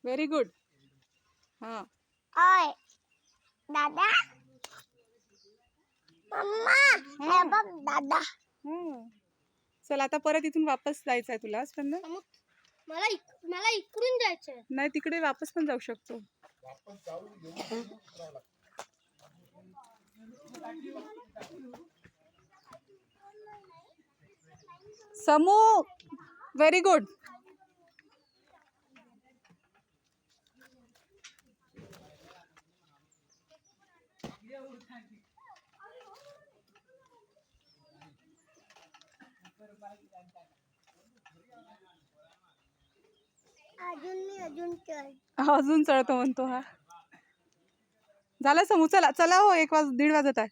Very good. हा ओय दादा मम्मा हे बघ दादा. चल आता परत इथून वापस जायचंय तुला स्पंदन. मला इकडून जायचंय. नाही तिकडे वापस पण जाऊ शकतो. समू व्हेरी गुड. अजून चढतो म्हणतो हा. झालं समू चला चला हो 1:00 वाजत आहे.